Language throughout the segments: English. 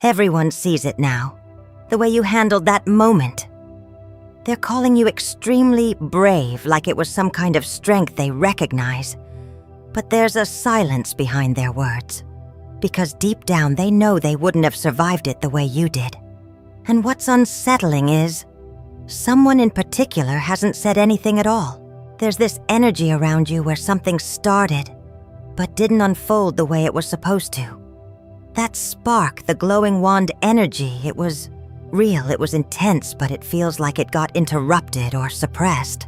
Everyone sees it now. The way you handled that moment. They're calling you extremely brave, like it was some kind of strength they recognize. But there's a silence behind their words. Because deep down they know they wouldn't have survived it the way you did. And what's unsettling is, someone in particular hasn't said anything at all. There's this energy around you where something started, but didn't unfold the way it was supposed to. That spark, the glowing wand energy, it was real, it was intense, but it feels like it got interrupted or suppressed.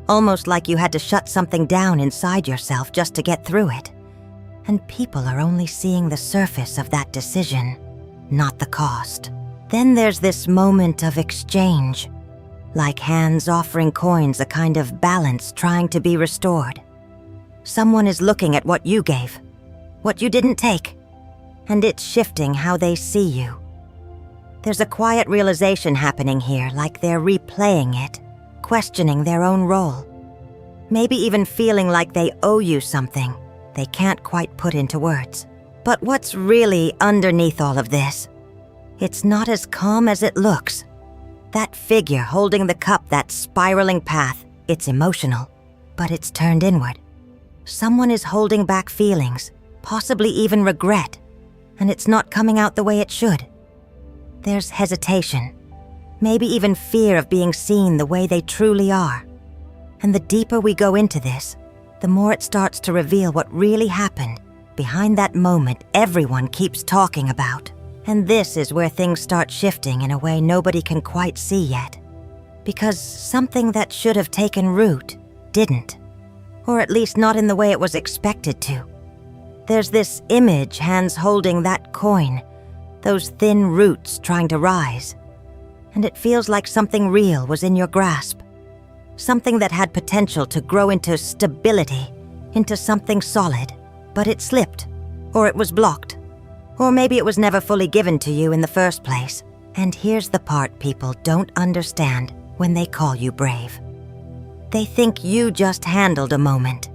Almost like you had to shut something down inside yourself just to get through it. And people are only seeing the surface of that decision, not the cost. Then there's this moment of exchange, like hands offering coins, a kind of balance trying to be restored. Someone is looking at what you gave, what you didn't take, and it's shifting how they see you. There's a quiet realization happening here, like they're replaying it, questioning their own role. Maybe even feeling like they owe you something they can't quite put into words. But what's really underneath all of this? It's not as calm as it looks. That figure holding the cup, that spiraling path, it's emotional, but it's turned inward. Someone is holding back feelings, possibly even regret, and it's not coming out the way it should. There's hesitation, maybe even fear of being seen the way they truly are. And the deeper we go into this, the more it starts to reveal what really happened behind that moment everyone keeps talking about. And this is where things start shifting in a way nobody can quite see yet. Because something that should have taken root didn't. Or at least not in the way it was expected to. There's this image, hands holding that coin, those thin roots trying to rise. And it feels like something real was in your grasp. Something that had potential to grow into stability, into something solid. But it slipped, or it was blocked. Or maybe it was never fully given to you in the first place. And here's the part people don't understand when they call you brave. They think you just handled a moment.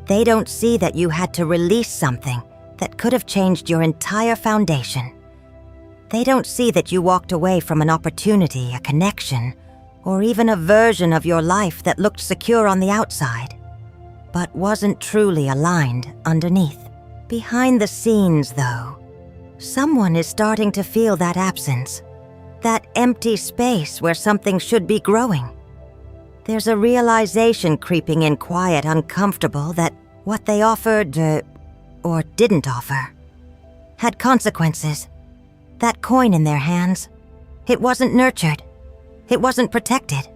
They don't see that you had to release something that could have changed your entire foundation. They don't see that you walked away from an opportunity, a connection, or even a version of your life that looked secure on the outside, but wasn't truly aligned underneath. Behind the scenes, though, someone is starting to feel that absence, that empty space where something should be growing. There's a realization creeping in quiet, uncomfortable, that what they offered, or didn't offer, had consequences. That coin in their hands, it wasn't nurtured. It wasn't protected.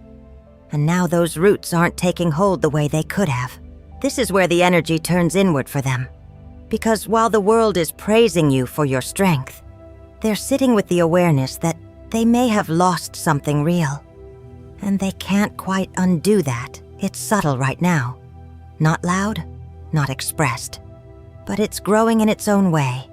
And now those roots aren't taking hold the way they could have. This is where the energy turns inward for them. Because while the world is praising you for your strength, they're sitting with the awareness that they may have lost something real. And they can't quite undo that. It's subtle right now. Not loud, not expressed. But it's growing in its own way,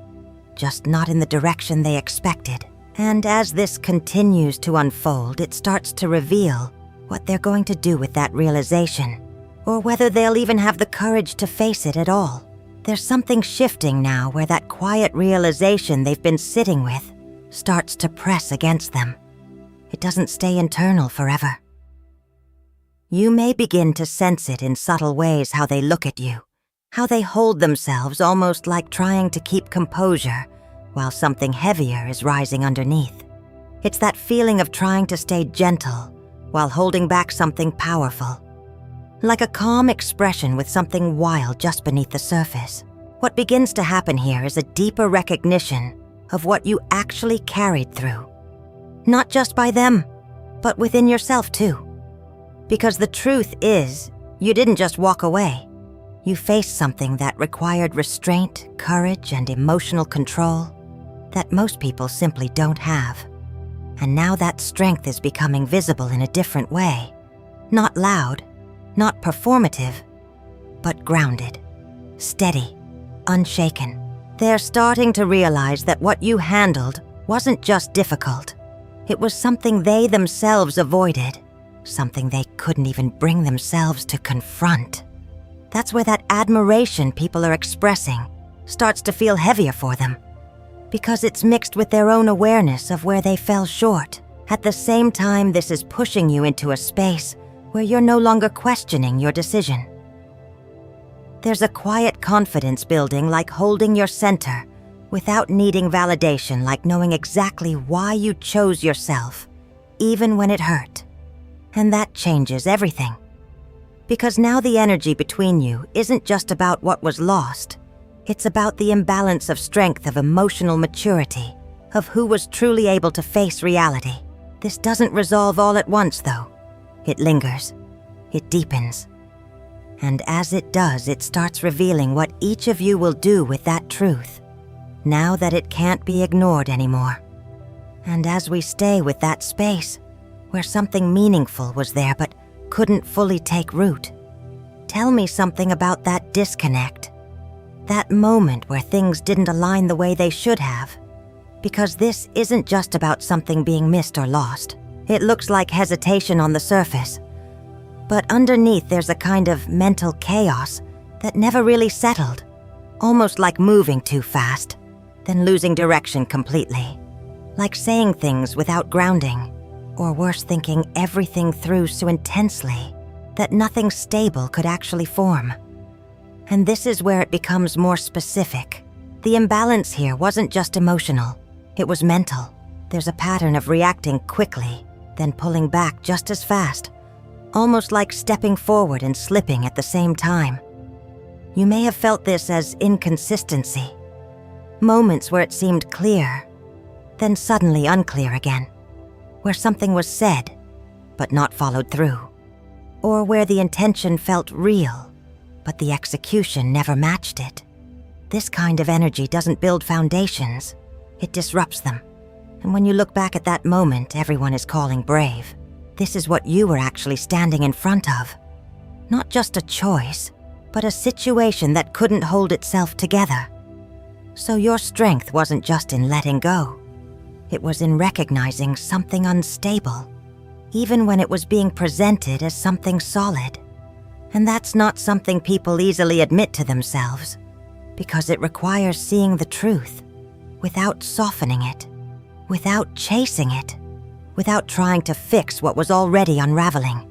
just not in the direction they expected. And as this continues to unfold, it starts to reveal what they're going to do with that realization, or whether they'll even have the courage to face it at all. There's something shifting now where that quiet realization they've been sitting with starts to press against them. It doesn't stay internal forever. You may begin to sense it in subtle ways, how they look at you, how they hold themselves almost like trying to keep composure while something heavier is rising underneath. It's that feeling of trying to stay gentle while holding back something powerful. Like a calm expression with something wild just beneath the surface. What begins to happen here is a deeper recognition of what you actually carried through. Not just by them, but within yourself too. Because the truth is, you didn't just walk away. You faced something that required restraint, courage, and emotional control that most people simply don't have. And now that strength is becoming visible in a different way. Not loud, not performative, but grounded, steady, unshaken. They're starting to realize that what you handled wasn't just difficult. It was something they themselves avoided, something they couldn't even bring themselves to confront. That's where that admiration people are expressing starts to feel heavier for them. because it's mixed with their own awareness of where they fell short. At the same time, this is pushing you into a space where you're no longer questioning your decision. There's a quiet confidence building, like holding your center without needing validation, like knowing exactly why you chose yourself, even when it hurt. And that changes everything. Because now the energy between you isn't just about what was lost. It's about the imbalance of strength, of emotional maturity, of who was truly able to face reality. This doesn't resolve all at once, though. It lingers. It deepens. And as it does, it starts revealing what each of you will do with that truth, now that it can't be ignored anymore. And as we stay with that space, where something meaningful was there but couldn't fully take root, tell me something about that disconnect, that moment where things didn't align the way they should have. Because this isn't just about something being missed or lost. It looks like hesitation on the surface, but underneath there's a kind of mental chaos that never really settled, almost like moving too fast, then losing direction completely, like saying things without grounding, or worse, thinking everything through so intensely that nothing stable could actually form. And this is where it becomes more specific. The imbalance here wasn't just emotional, it was mental. There's a pattern of reacting quickly, then pulling back just as fast, almost like stepping forward and slipping at the same time. You may have felt this as inconsistency, moments where it seemed clear, then suddenly unclear again, where something was said, but not followed through, or where the intention felt real, but the execution never matched it. This kind of energy doesn't build foundations, it disrupts them. And when you look back at that moment everyone is calling brave, this is what you were actually standing in front of. Not just a choice, but a situation that couldn't hold itself together. So your strength wasn't just in letting go. It was in recognizing something unstable, even when it was being presented as something solid. And that's not something people easily admit to themselves, because it requires seeing the truth without softening it, without chasing it, without trying to fix what was already unraveling.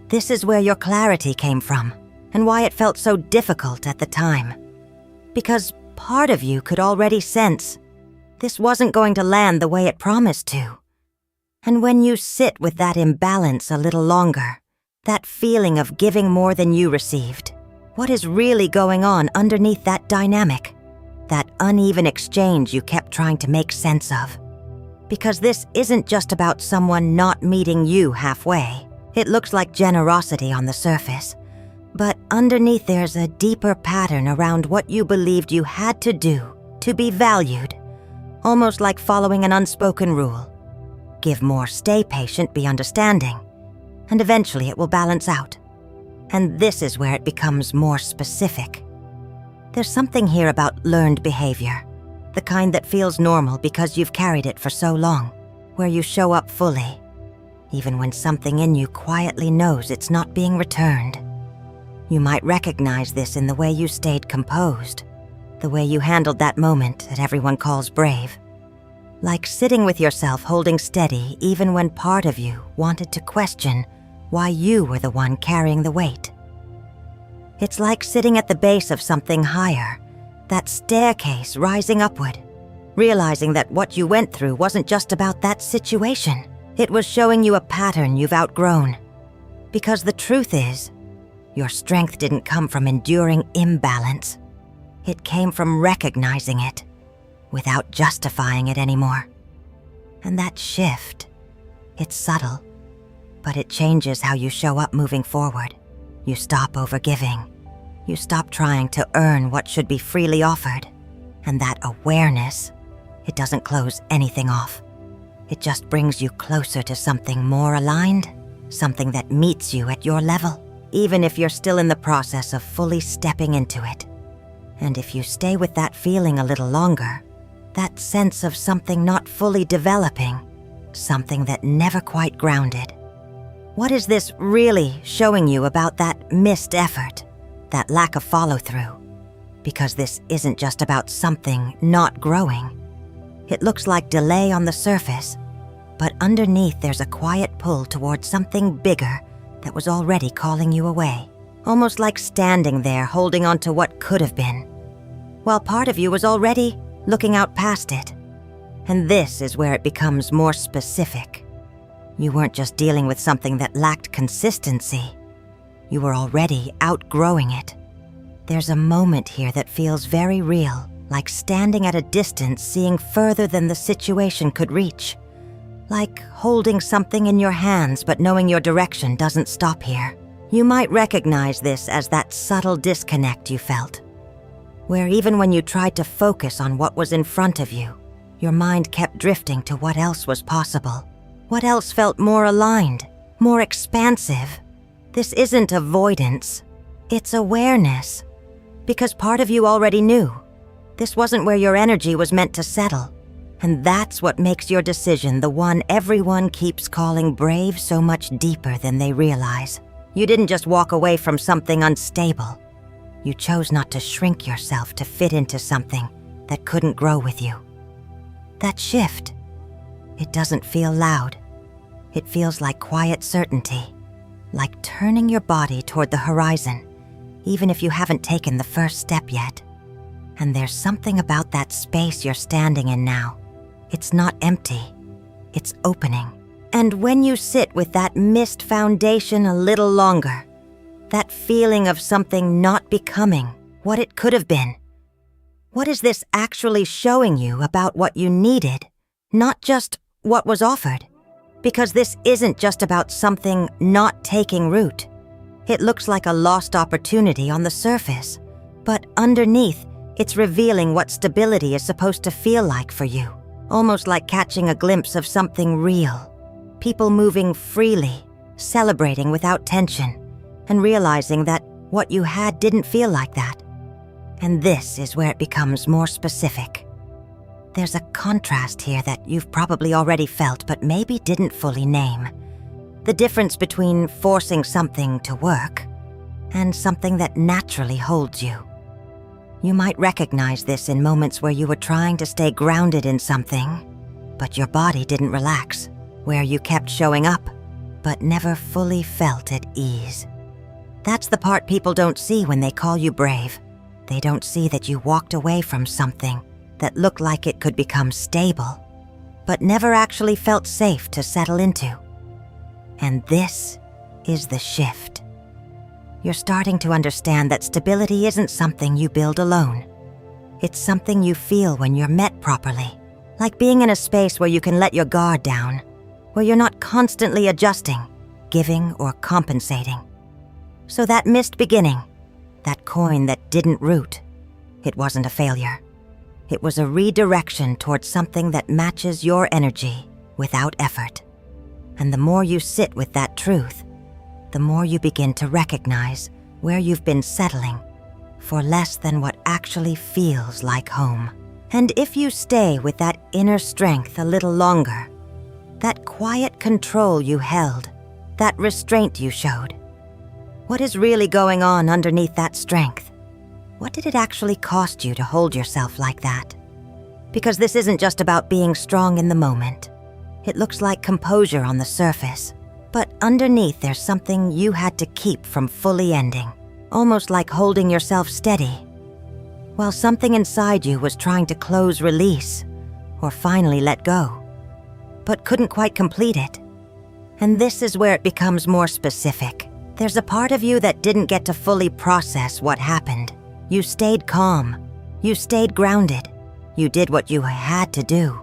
This is where your clarity came from, and why it felt so difficult at the time. Because part of you could already sense this wasn't going to land the way it promised to. And when you sit with that imbalance a little longer, that feeling of giving more than you received, what is really going on underneath that dynamic? That uneven exchange you kept trying to make sense of. Because this isn't just about someone not meeting you halfway. It looks like generosity on the surface, but underneath there's a deeper pattern around what you believed you had to do to be valued, almost like following an unspoken rule. Give more, stay patient, be understanding, and eventually it will balance out. And this is where it becomes more specific. There's something here about learned behavior, the kind that feels normal because you've carried it for so long, where you show up fully, even when something in you quietly knows it's not being returned. You might recognize this in the way you stayed composed, the way you handled that moment that everyone calls brave. Like sitting with yourself, holding steady even when part of you wanted to question why you were the one carrying the weight. It's like sitting at the base of something higher, that staircase rising upward, realizing that what you went through wasn't just about that situation. It was showing you a pattern you've outgrown. Because the truth is, your strength didn't come from enduring imbalance. It came from recognizing it, without justifying it anymore. And that shift, it's subtle, but it changes how you show up moving forward. You stop overgiving. You stop trying to earn what should be freely offered. And that awareness, it doesn't close anything off. It just brings you closer to something more aligned, something that meets you at your level, even if you're still in the process of fully stepping into it. And if you stay with that feeling a little longer, that sense of something not fully developing, something that never quite grounded, what is this really showing you about that missed effort, that lack of follow-through? because this isn't just about something not growing. It looks like delay on the surface, but underneath there's a quiet pull towards something bigger that was already calling you away, almost like standing there holding on to what could have been, while part of you was already looking out past it. And this is where it becomes more specific. You weren't just dealing with something that lacked consistency. You were already outgrowing it. There's a moment here that feels very real, like standing at a distance seeing further than the situation could reach. Like holding something in your hands but knowing your direction doesn't stop here. You might recognize this as that subtle disconnect you felt, where even when you tried to focus on what was in front of you, your mind kept drifting to what else was possible. What else felt more aligned, more expansive? This isn't avoidance, it's awareness. Because part of you already knew. This wasn't where your energy was meant to settle. And that's what makes your decision the one everyone keeps calling brave so much deeper than they realize. You didn't just walk away from something unstable. You chose not to shrink yourself to fit into something that couldn't grow with you. That shift, it doesn't feel loud. It feels like quiet certainty, like turning your body toward the horizon, even if you haven't taken the first step yet. And there's something about that space you're standing in now. It's not empty, it's opening. And when you sit with that missed foundation a little longer, that feeling of something not becoming what it could have been, what is this actually showing you about what you needed, not just what was offered? Because this isn't just about something not taking root. It looks like a lost opportunity on the surface, but underneath, it's revealing what stability is supposed to feel like for you, almost like catching a glimpse of something real. People moving freely, celebrating without tension, and realizing that what you had didn't feel like that. And this is where it becomes more specific. There's a contrast here that you've probably already felt but maybe didn't fully name. The difference between forcing something to work and something that naturally holds you. You might recognize this in moments where you were trying to stay grounded in something, but your body didn't relax, where you kept showing up, but never fully felt at ease. That's the part people don't see when they call you brave. They don't see that you walked away from something that looked like it could become stable, but never actually felt safe to settle into. And this is the shift. You're starting to understand that stability isn't something you build alone. It's something you feel when you're met properly, like being in a space where you can let your guard down, where you're not constantly adjusting, giving, or compensating. So that missed beginning, that coin that didn't root, it wasn't a failure. It was a redirection towards something that matches your energy without effort. And the more you sit with that truth, the more you begin to recognize where you've been settling for less than what actually feels like home. And if you stay with that inner strength a little longer, that quiet control you held, that restraint you showed, what is really going on underneath that strength? What did it actually cost you to hold yourself like that? Because this isn't just about being strong in the moment. It looks like composure on the surface, but underneath there's something you had to keep from fully ending, almost like holding yourself steady, while something inside you was trying to close release, or finally let go, but couldn't quite complete it. And this is where it becomes more specific. There's a part of you that didn't get to fully process what happened. You stayed calm. You stayed grounded. You did what you had to do.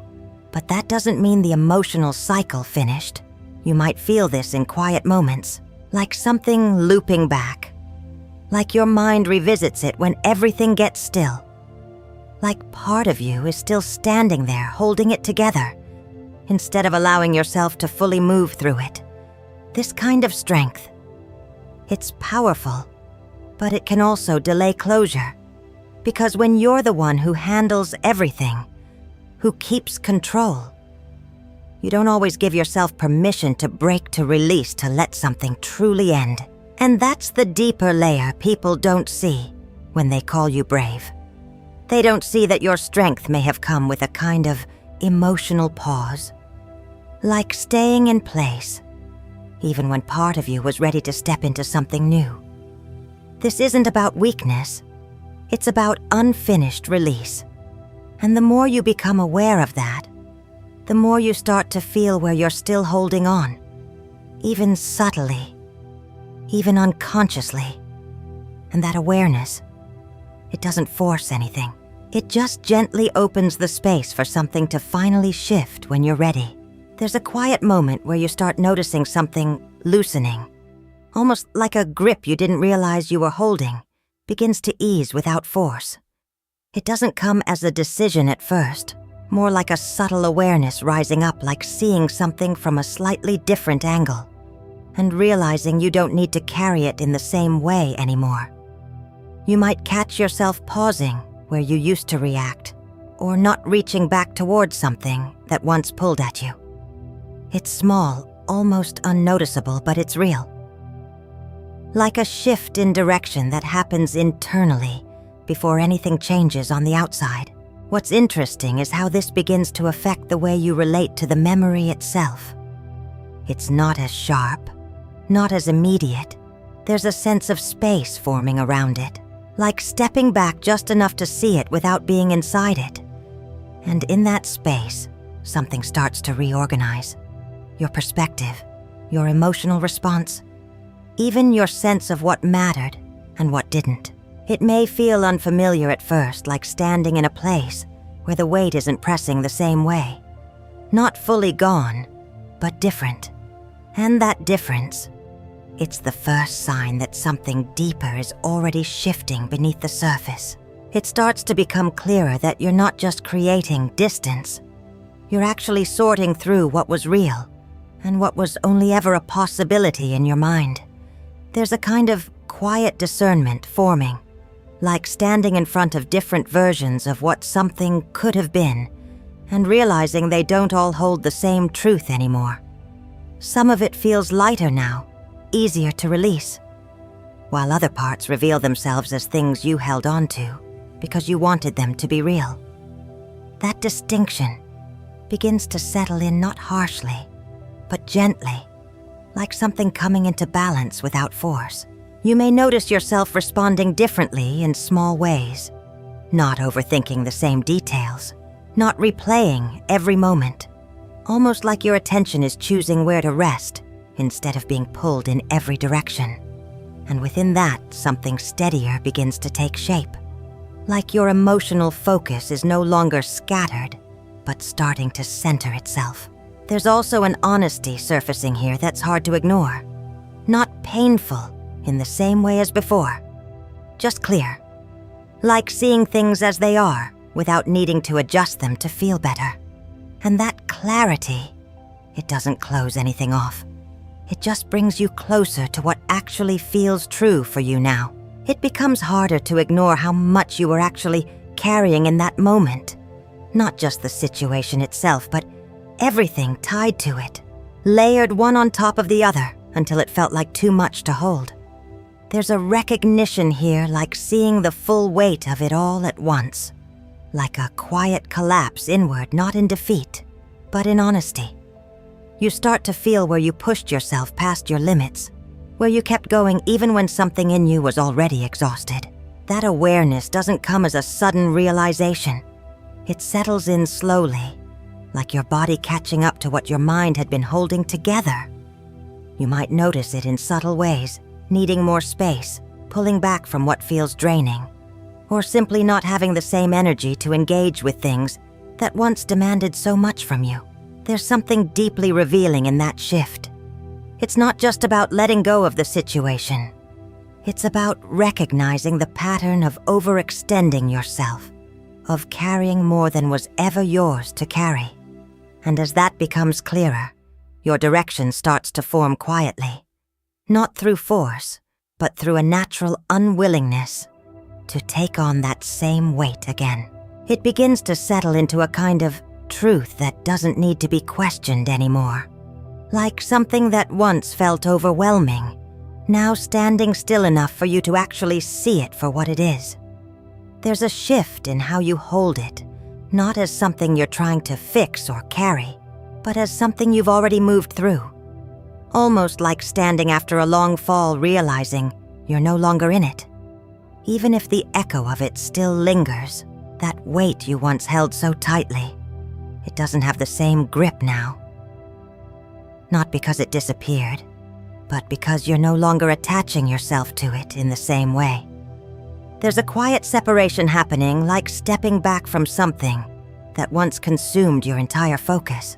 But that doesn't mean the emotional cycle finished. You might feel this in quiet moments, like something looping back. Like your mind revisits it when everything gets still. Like part of you is still standing there holding it together, instead of allowing yourself to fully move through it. This kind of strength, it's powerful, but it can also delay closure. Because when you're the one who handles everything, who keeps control, you don't always give yourself permission to break, to release, to let something truly end. And that's the deeper layer people don't see. when they call you brave. They don't see that your strength may have come with a kind of emotional pause, like staying in place, even when part of you was ready to step into something new. This isn't about weakness, it's about unfinished release. And the more you become aware of that, the more you start to feel where you're still holding on, even subtly, even unconsciously. And that awareness, it doesn't force anything. It just gently opens the space for something to finally shift when you're ready. There's a quiet moment where you start noticing something loosening, almost like a grip you didn't realize you were holding begins to ease without force. It doesn't come as a decision at first, more like a subtle awareness rising up, like seeing something from a slightly different angle and realizing you don't need to carry it in the same way anymore. You might catch yourself pausing where you used to react, or not reaching back towards something that once pulled at you. It's small, almost unnoticeable, but it's real. Like a shift in direction that happens internally before anything changes on the outside. What's interesting is how this begins to affect the way you relate to the memory itself. It's not as sharp, not as immediate. There's a sense of space forming around it, like stepping back just enough to see it without being inside it. And in that space, something starts to reorganize. Your perspective, your emotional response, even your sense of what mattered and what didn't. It may feel unfamiliar at first, like standing in a place where the weight isn't pressing the same way. Not fully gone, but different. And that difference, it's the first sign that something deeper is already shifting beneath the surface. It starts to become clearer that you're not just creating distance. You're actually sorting through what was real and what was only ever a possibility in your mind. There's a kind of quiet discernment forming, like standing in front of different versions of what something could have been and realizing they don't all hold the same truth anymore. Some of it feels lighter now, easier to release, while other parts reveal themselves as things you held on to because you wanted them to be real. That distinction begins to settle in, not harshly, but gently, like something coming into balance without force. You may notice yourself responding differently in small ways, not overthinking the same details, not replaying every moment, almost like your attention is choosing where to rest instead of being pulled in every direction. And within that, something steadier begins to take shape, like your emotional focus is no longer scattered, but starting to center itself. There's also an honesty surfacing here that's hard to ignore. Not painful in the same way as before, just clear. Like seeing things as they are without needing to adjust them to feel better. And that clarity, it doesn't close anything off. It just brings you closer to what actually feels true for you now. It becomes harder to ignore how much you were actually carrying in that moment. Not just the situation itself, but everything tied to it, layered one on top of the other until it felt like too much to hold. There's a recognition here, like seeing the full weight of it all at once, like a quiet collapse inward, not in defeat, but in honesty. You start to feel where you pushed yourself past your limits, where you kept going even when something in you was already exhausted. That awareness doesn't come as a sudden realization. It settles in slowly, like your body catching up to what your mind had been holding together. You might notice it in subtle ways, needing more space, pulling back from what feels draining, or simply not having the same energy to engage with things that once demanded so much from you. There's something deeply revealing in that shift. It's not just about letting go of the situation. It's about recognizing the pattern of overextending yourself, of carrying more than was ever yours to carry. And as that becomes clearer, your direction starts to form quietly, not through force, but through a natural unwillingness to take on that same weight again. It begins to settle into a kind of truth that doesn't need to be questioned anymore. Like something that once felt overwhelming, now standing still enough for you to actually see it for what it is. There's a shift in how you hold it, not as something you're trying to fix or carry, but as something you've already moved through. Almost like standing after a long fall realizing you're no longer in it. Even if the echo of it still lingers, that weight you once held so tightly, it doesn't have the same grip now. Not because it disappeared, but because you're no longer attaching yourself to it in the same way. There's a quiet separation happening, like stepping back from something that once consumed your entire focus.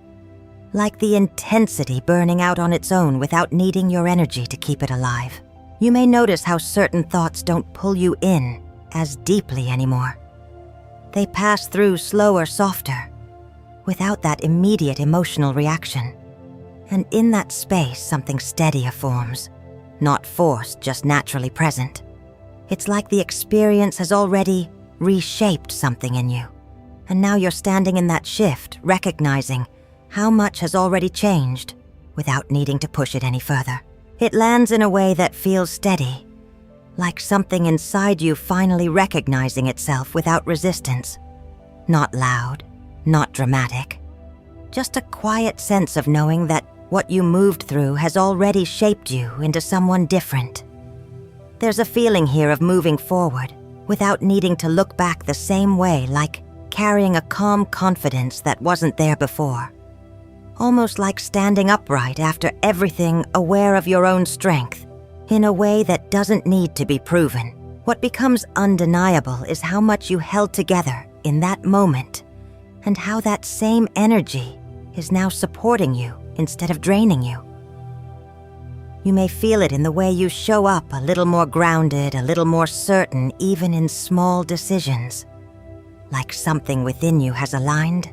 Like the intensity burning out on its own without needing your energy to keep it alive. You may notice how certain thoughts don't pull you in as deeply anymore. They pass through slower, softer, without that immediate emotional reaction. And in that space, something steadier forms, not forced, just naturally present. It's like the experience has already reshaped something in you. And now you're standing in that shift, recognizing how much has already changed without needing to push it any further. It lands in a way that feels steady, like something inside you finally recognizing itself without resistance. Not loud, not dramatic, just a quiet sense of knowing that what you moved through has already shaped you into someone different. There's a feeling here of moving forward without needing to look back the same way, like carrying a calm confidence that wasn't there before. Almost like standing upright after everything, aware of your own strength, in a way that doesn't need to be proven. What becomes undeniable is how much you held together in that moment, and how that same energy is now supporting you instead of draining you. You may feel it in the way you show up, a little more grounded, a little more certain, even in small decisions. Like something within you has aligned,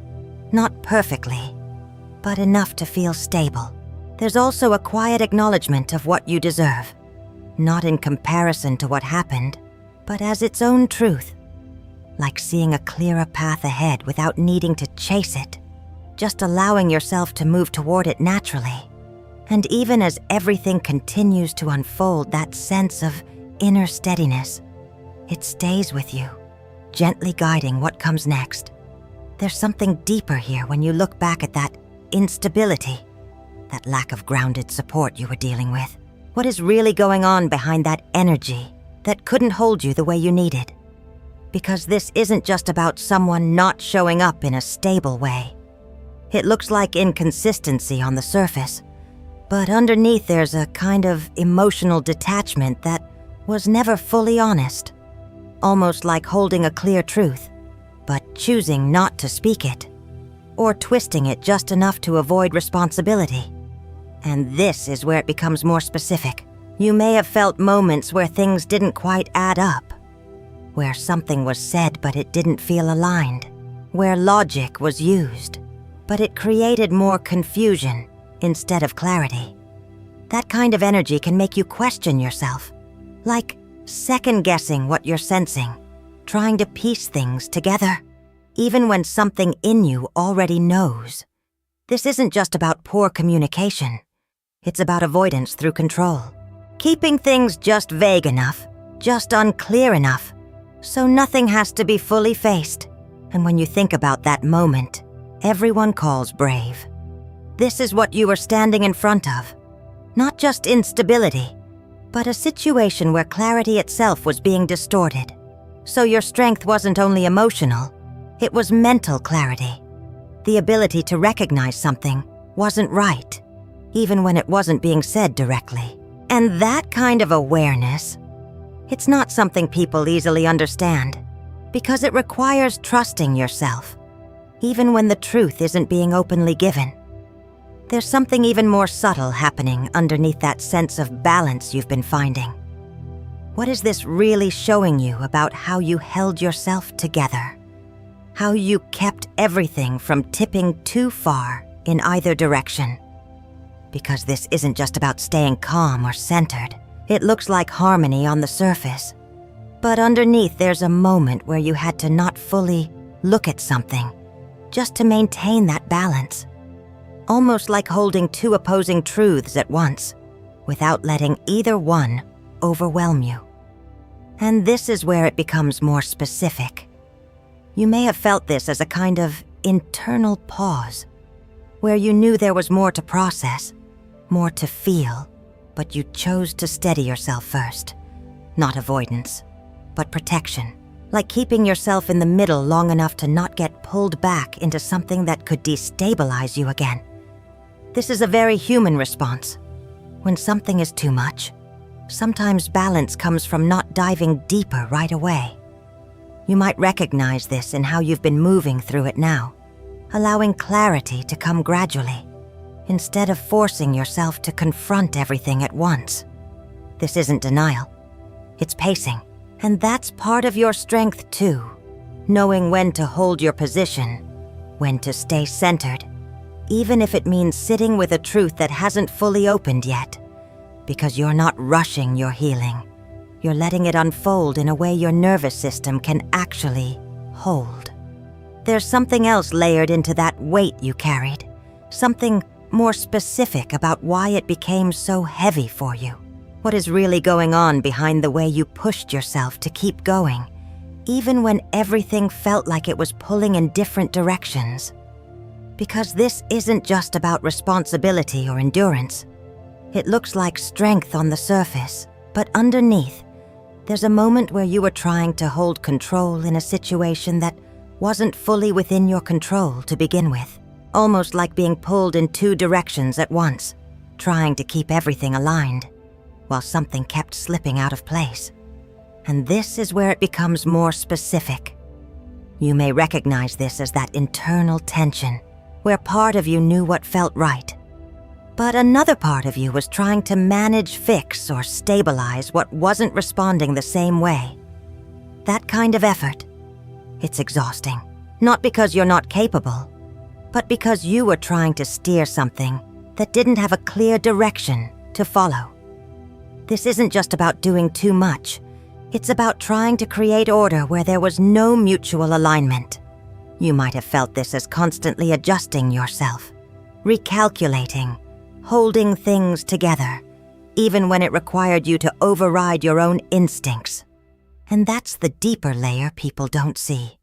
not perfectly, but enough to feel stable. There's also a quiet acknowledgement of what you deserve, not in comparison to what happened, but as its own truth. Like seeing a clearer path ahead without needing to chase it, just allowing yourself to move toward it naturally. And even as everything continues to unfold, that sense of inner steadiness, it stays with you, gently guiding what comes next. There's something deeper here when you look back at that instability, that lack of grounded support you were dealing with. What is really going on behind that energy that couldn't hold you the way you needed? Because this isn't just about someone not showing up in a stable way. It looks like inconsistency on the surface, but underneath there's a kind of emotional detachment that was never fully honest. Almost like holding a clear truth, but choosing not to speak it, or twisting it just enough to avoid responsibility. And this is where it becomes more specific. You may have felt moments where things didn't quite add up, where something was said but it didn't feel aligned, where logic was used, but it created more confusion instead of clarity. That kind of energy can make you question yourself, like second-guessing what you're sensing, trying to piece things together, even when something in you already knows. This isn't just about poor communication. It's about avoidance through control. Keeping things just vague enough, just unclear enough, so nothing has to be fully faced. And when you think about that moment, everyone calls brave. This is what you were standing in front of. Not just instability, but a situation where clarity itself was being distorted. So your strength wasn't only emotional, it was mental clarity. The ability to recognize something wasn't right, even when it wasn't being said directly. And that kind of awareness, it's not something people easily understand, because it requires trusting yourself, even when the truth isn't being openly given. There's something even more subtle happening underneath that sense of balance you've been finding. What is this really showing you about how you held yourself together? How you kept everything from tipping too far in either direction? Because this isn't just about staying calm or centered. It looks like harmony on the surface. But underneath there's a moment where you had to not fully look at something, just to maintain that balance. Almost like holding two opposing truths at once, without letting either one overwhelm you. And this is where it becomes more specific. You may have felt this as a kind of internal pause, where you knew there was more to process, more to feel, but you chose to steady yourself first. Not avoidance, but protection. Like keeping yourself in the middle long enough to not get pulled back into something that could destabilize you again. This is a very human response. When something is too much, sometimes balance comes from not diving deeper right away. You might recognize this in how you've been moving through it now, allowing clarity to come gradually, instead of forcing yourself to confront everything at once. This isn't denial, it's pacing. And that's part of your strength too, knowing when to hold your position, when to stay centered, even if it means sitting with a truth that hasn't fully opened yet, because you're not rushing your healing. You're letting it unfold in a way your nervous system can actually hold. There's something else layered into that weight you carried, something more specific about why it became so heavy for you. What is really going on behind the way you pushed yourself to keep going, even when everything felt like it was pulling in different directions? Because this isn't just about responsibility or endurance. It looks like strength on the surface, but underneath, there's a moment where you were trying to hold control in a situation that wasn't fully within your control to begin with, almost like being pulled in two directions at once, trying to keep everything aligned, while something kept slipping out of place. And this is where it becomes more specific. You may recognize this as that internal tension, where part of you knew what felt right, but another part of you was trying to manage, fix, or stabilize what wasn't responding the same way. That kind of effort, it's exhausting. Not because you're not capable, but because you were trying to steer something that didn't have a clear direction to follow. This isn't just about doing too much. It's about trying to create order where there was no mutual alignment. You might have felt this as constantly adjusting yourself, recalculating, holding things together, even when it required you to override your own instincts. And that's the deeper layer people don't see.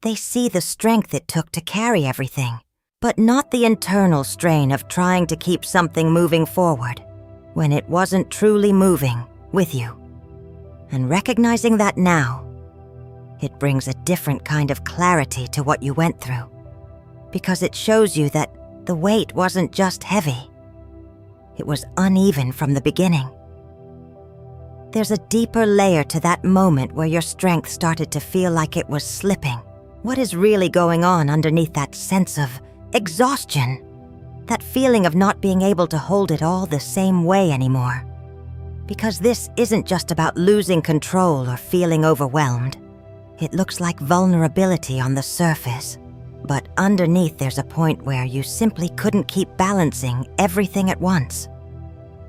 They see the strength it took to carry everything, but not the internal strain of trying to keep something moving forward when it wasn't truly moving with you. And recognizing that now, it brings a different kind of clarity to what you went through, because it shows you that the weight wasn't just heavy. It was uneven from the beginning. There's a deeper layer to that moment where your strength started to feel like it was slipping. What is really going on underneath that sense of exhaustion? That feeling of not being able to hold it all the same way anymore. Because this isn't just about losing control or feeling overwhelmed. It looks like vulnerability on the surface, but underneath there's a point where you simply couldn't keep balancing everything at once.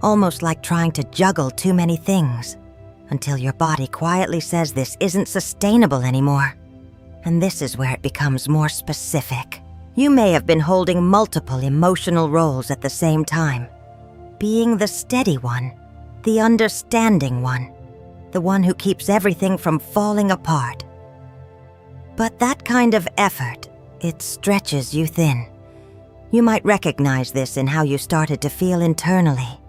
Almost like trying to juggle too many things, until your body quietly says this isn't sustainable anymore. And this is where it becomes more specific. You may have been holding multiple emotional roles at the same time. Being the steady one, the understanding one, the one who keeps everything from falling apart. But that kind of effort, it stretches you thin. You might recognize this in how you started to feel internally.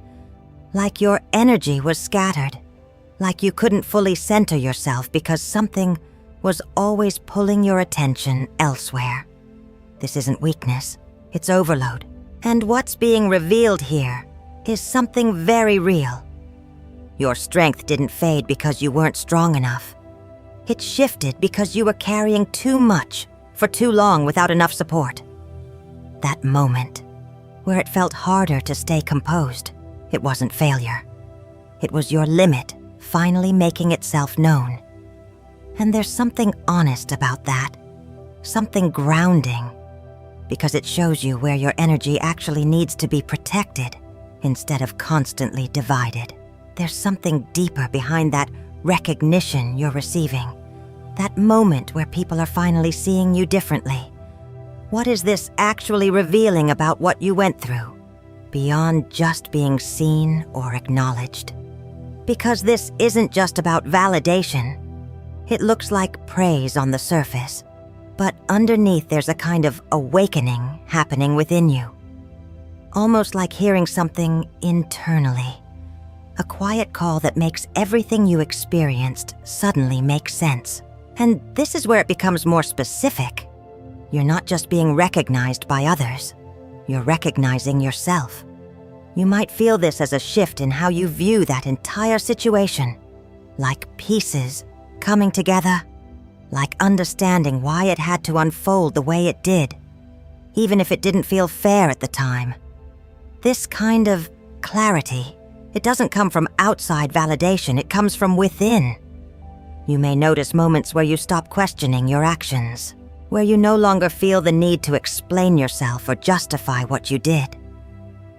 Like your energy was scattered. Like you couldn't fully center yourself because something was always pulling your attention elsewhere. This isn't weakness, it's overload. And what's being revealed here is something very real. Your strength didn't fade because you weren't strong enough. It shifted because you were carrying too much for too long without enough support. That moment, where it felt harder to stay composed, it wasn't failure. It was your limit finally making itself known. And there's something honest about that, something grounding, because it shows you where your energy actually needs to be protected instead of constantly divided. There's something deeper behind that recognition you're receiving, that moment where people are finally seeing you differently. What is this actually revealing about what you went through, beyond just being seen or acknowledged? Because this isn't just about validation. It looks like praise on the surface, but underneath there's a kind of awakening happening within you. Almost like hearing something internally. A quiet call that makes everything you experienced suddenly make sense. And this is where it becomes more specific. You're not just being recognized by others. You're recognizing yourself. You might feel this as a shift in how you view that entire situation. Like pieces coming together. Like understanding why it had to unfold the way it did. Even if it didn't feel fair at the time. This kind of clarity, it doesn't come from outside validation, it comes from within. You may notice moments where you stop questioning your actions, where you no longer feel the need to explain yourself or justify what you did.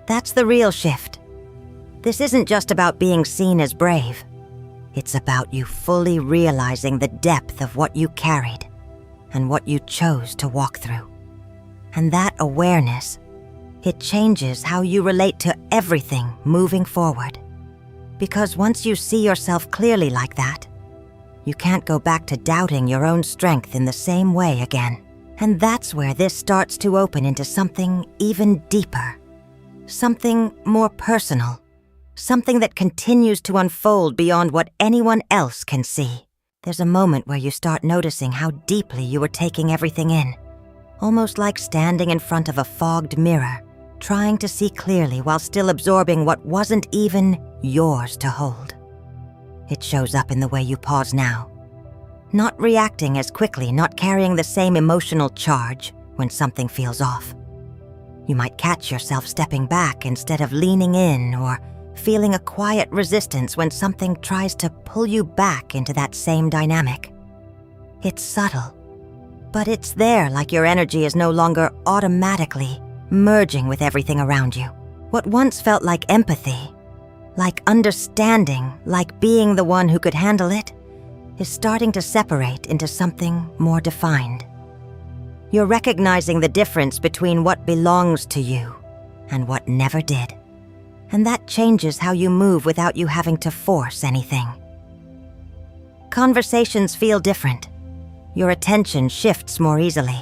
That's the real shift. This isn't just about being seen as brave. It's about you fully realizing the depth of what you carried and what you chose to walk through. And that awareness, it changes how you relate to everything moving forward. Because once you see yourself clearly like that, you can't go back to doubting your own strength in the same way again. And that's where this starts to open into something even deeper. Something more personal. Something that continues to unfold beyond what anyone else can see. There's a moment where you start noticing how deeply you were taking everything in. Almost like standing in front of a fogged mirror, trying to see clearly while still absorbing what wasn't even yours to hold. It shows up in the way you pause now. Not reacting as quickly, not carrying the same emotional charge when something feels off. You might catch yourself stepping back instead of leaning in, or feeling a quiet resistance when something tries to pull you back into that same dynamic. It's subtle, but it's there, like your energy is no longer automatically merging with everything around you. What once felt like empathy, like understanding, like being the one who could handle it, is starting to separate into something more defined. You're recognizing the difference between what belongs to you and what never did. And that changes how you move without you having to force anything. Conversations feel different. Your attention shifts more easily.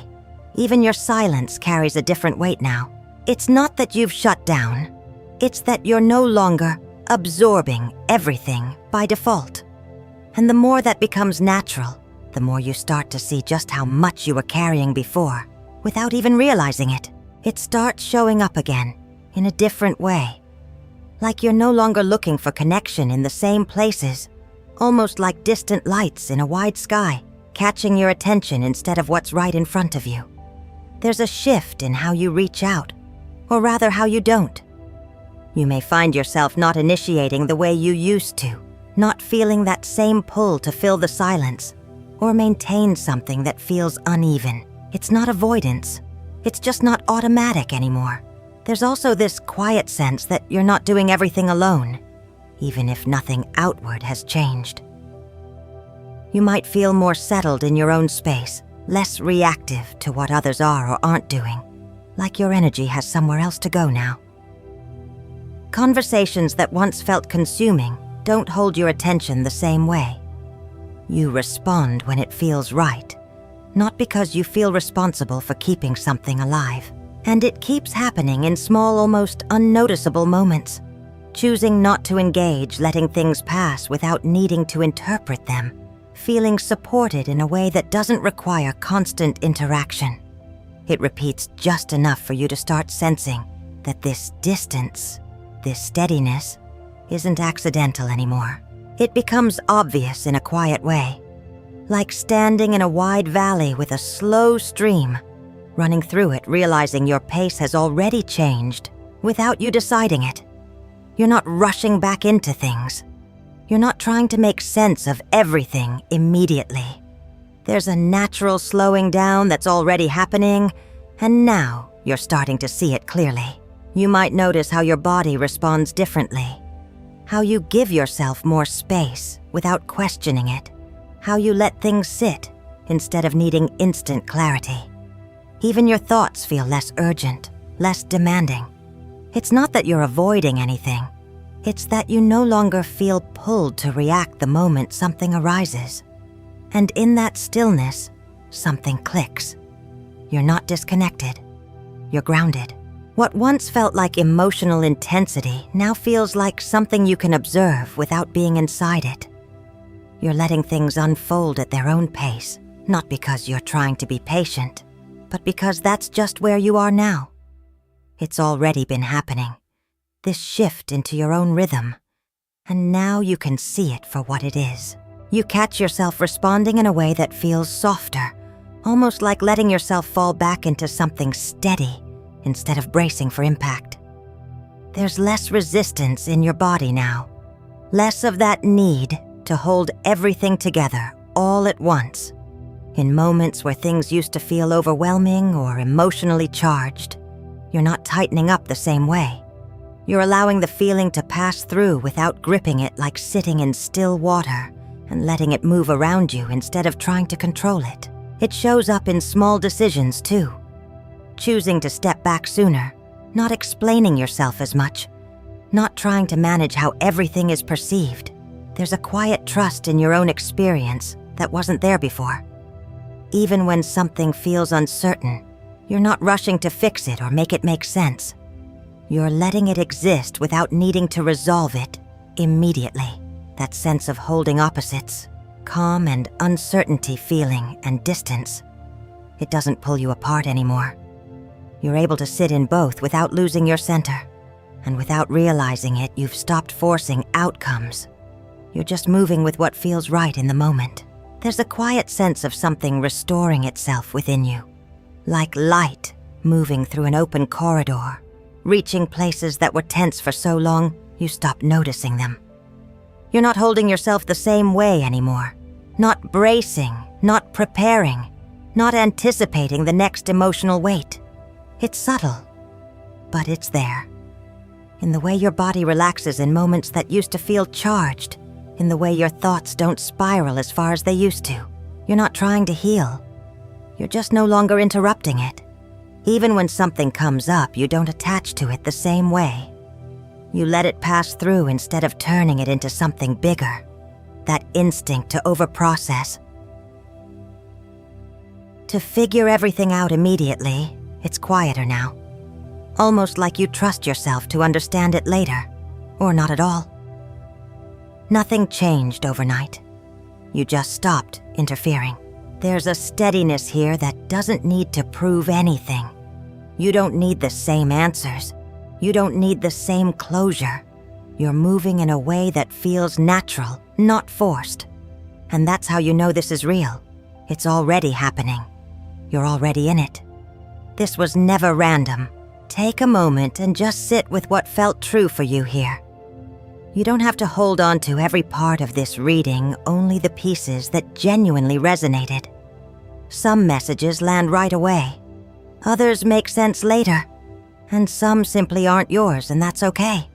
Even your silence carries a different weight now. It's not that you've shut down. It's that you're no longer absorbing everything by default. And the more that becomes natural, the more you start to see just how much you were carrying before, without even realizing it. It starts showing up again, in a different way. Like you're no longer looking for connection in the same places, almost like distant lights in a wide sky, catching your attention instead of what's right in front of you. There's a shift in how you reach out, or rather how you don't. You may find yourself not initiating the way you used to, not feeling that same pull to fill the silence, or maintain something that feels uneven. It's not avoidance. It's just not automatic anymore. There's also this quiet sense that you're not doing everything alone, even if nothing outward has changed. You might feel more settled in your own space, less reactive to what others are or aren't doing, like your energy has somewhere else to go now. Conversations that once felt consuming don't hold your attention the same way. You respond when it feels right, not because you feel responsible for keeping something alive. And it keeps happening in small, almost unnoticeable moments, choosing not to engage, letting things pass without needing to interpret them, feeling supported in a way that doesn't require constant interaction. It repeats just enough for you to start sensing that this distance, this steadiness, isn't accidental anymore. It becomes obvious in a quiet way, like standing in a wide valley with a slow stream, running through it, realizing your pace has already changed without you deciding it. You're not rushing back into things. You're not trying to make sense of everything immediately. There's a natural slowing down that's already happening, and now you're starting to see it clearly. You might notice how your body responds differently, how you give yourself more space without questioning it, how you let things sit instead of needing instant clarity. Even your thoughts feel less urgent, less demanding. It's not that you're avoiding anything. It's that you no longer feel pulled to react the moment something arises. And in that stillness, something clicks. You're not disconnected. You're grounded. What once felt like emotional intensity now feels like something you can observe without being inside it. You're letting things unfold at their own pace, not because you're trying to be patient, but because that's just where you are now. It's already been happening, this shift into your own rhythm, and now you can see it for what it is. You catch yourself responding in a way that feels softer, almost like letting yourself fall back into something steady instead of bracing for impact. There's less resistance in your body now, less of that need to hold everything together all at once. In moments where things used to feel overwhelming or emotionally charged, you're not tightening up the same way. You're allowing the feeling to pass through without gripping it like sitting in still water and letting it move around you instead of trying to control it. It shows up in small decisions too. Choosing to step back sooner, not explaining yourself as much, not trying to manage how everything is perceived. There's a quiet trust in your own experience that wasn't there before. Even when something feels uncertain, you're not rushing to fix it or make it make sense. You're letting it exist without needing to resolve it immediately. That sense of holding opposites, calm and uncertainty feeling and distance. It doesn't pull you apart anymore. You're able to sit in both without losing your center. And without realizing it, you've stopped forcing outcomes. You're just moving with what feels right in the moment. There's a quiet sense of something restoring itself within you. Like light moving through an open corridor, reaching places that were tense for so long, you stopped noticing them. You're not holding yourself the same way anymore. Not bracing, not preparing, not anticipating the next emotional weight. It's subtle, but it's there. In the way your body relaxes in moments that used to feel charged, in the way your thoughts don't spiral as far as they used to. You're not trying to heal. You're just no longer interrupting it. Even when something comes up, you don't attach to it the same way. You let it pass through instead of turning it into something bigger. That instinct to overprocess. To figure everything out immediately, it's quieter now. Almost like you trust yourself to understand it later, or not at all. Nothing changed overnight. You just stopped interfering. There's a steadiness here that doesn't need to prove anything. You don't need the same answers. You don't need the same closure. You're moving in a way that feels natural, not forced. And that's how you know this is real. It's already happening. You're already in it. This was never random. Take a moment and just sit with what felt true for you here. You don't have to hold on to every part of this reading, only the pieces that genuinely resonated. Some messages land right away. Others make sense later. And some simply aren't yours, and that's okay.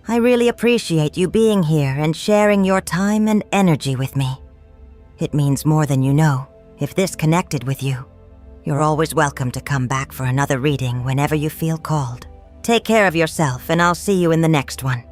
I really appreciate you being here and sharing your time and energy with me. It means more than you know. If this connected with you, you're always welcome to come back for another reading whenever you feel called. Take care of yourself, and I'll see you in the next one.